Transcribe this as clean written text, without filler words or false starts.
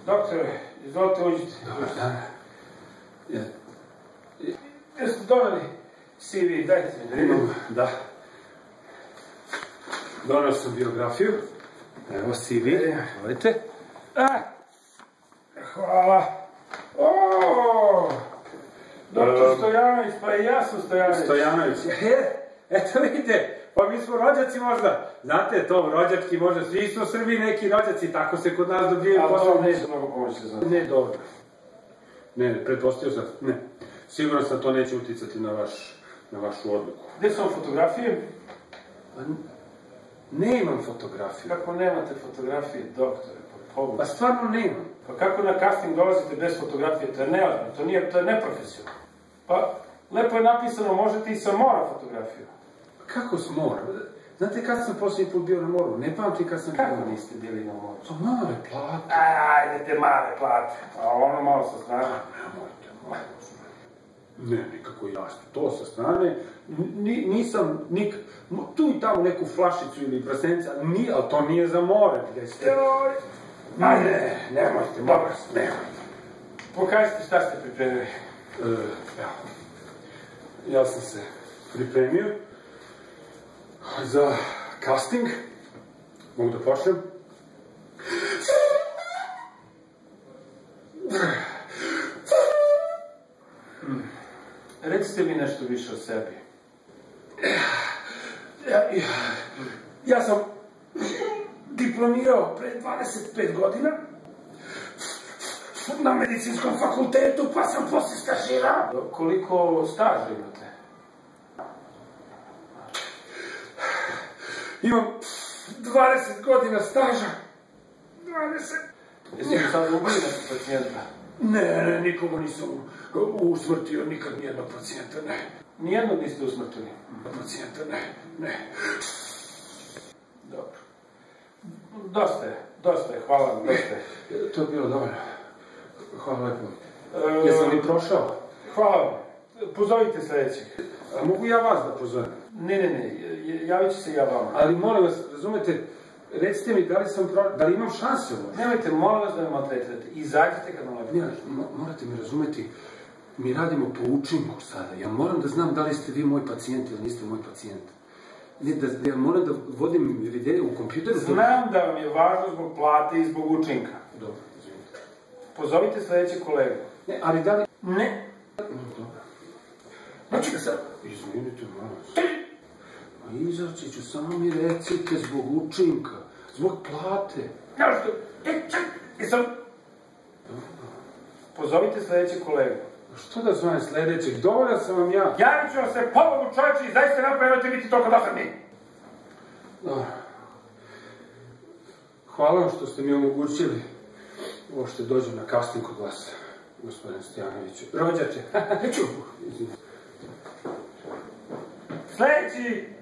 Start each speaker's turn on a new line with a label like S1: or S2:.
S1: Doktore, izvolite uđite.
S2: Dobar dan.
S1: Jeste doneli CV, dajte mi da vidim.
S2: Da. Donao sam biografiju. Evo CV, izvolite.
S1: Hvala. Doktor Stojanović, pa i ja sam Stojanović.
S2: Stojanović. Eto vidite, pa mi smo rođaci možda. Znate, to rođački možda, svi su Srbi neki rođaci, tako se kod nas dobijaju posao.
S1: Ali to neće mnogo pomoći, znate.
S2: Ne, dobro. Ne, pretpostavio sam, ne. Sigurno sam to neće uticati na vašu odluku.
S1: Gde su vam fotografije?
S2: Nemam fotografiju.
S1: Kako nemate fotografije, doktore?
S2: Pa stvarno nemam.
S1: Pa kako na casting dolazite bez fotografije? To je neozbiljno, to je neprofesionalno. Pa, lepo je napisano, možete i sa mora fotografiju.
S2: Kako s mora? Znate kad sam posljednji put bio na moru? Ne pamtim kad sam bio.
S1: Kako niste bili na moru?
S2: Pa male plate.
S1: Ajde te male plate. A ono malo sa strane.
S2: Nemojte, malo. Ne, nikako jasno. To sa strane. Nisam nikad... Tu i tamo neku flašicu ili prstenca, ali to nije za more. Gde ste? Ajde, nemojte, molim vas, nemojte.
S1: Pokažite šta ste pripremili.
S2: Evo. Ja sam se pripremio za casting. Mogu da počnem?
S1: Recite mi nešto više o sebi.
S2: Ja sam diplomirao pre 25 godina na medicinskom fakultetu, pa sam posle stažirao.
S1: Koliko staža imate?
S2: Imam 20 godina staža. 20.
S1: Jeste li sad ubili nekog pacijenta?
S2: Ne, nikoga nisam usmrtio, nikad nijednog pacijenta, ne.
S1: Nijednog niste usmrtili?
S2: Pacijenta, ne.
S1: Dobro. Dosta je, hvala vam, dosta je.
S2: To je bilo dobro. Hvala lepo. Jesam li prošao?
S1: Hvala vam. Pozovite sledećeg.
S2: A mogu ja vas da pozovem?
S1: Ne, javit ću se ja vama.
S2: Ali molim vas, razumete, recite mi da li imam šanse ovo?
S1: Nemojte, molim vas da me maltretirate. Izađite kad nam lepo.
S2: Morate mi razumeti, mi radimo po učinku sada. Ja moram da znam da li ste vi moj pacijent ili niste moj pacijent. Ja moram da vodim evidenciju u kompjuteru.
S1: Znam da vam je važno zbog plate i zbog učinka.
S2: Dobro, izvinite.
S1: Pozovite sledećeg kolegu.
S2: Ne, ali da li...
S1: Ne.
S2: Dobro. Znači da sad... Izvinite, malo. Izaći ću, samo mi recite zbog učinka, zbog plate.
S1: Pozovite sledećeg kolegu.
S2: Što da zovem sledećeg? Dovoljan sam vam ja.
S1: Javit ću vam se pobogu čovječi i zaista nam premojte biti toliko dosadni.
S2: Hvala vam što ste mi omogućili ovo što dođem na casting kod vas, gospodin Stojanoviću. Rođače.
S1: Sledeći!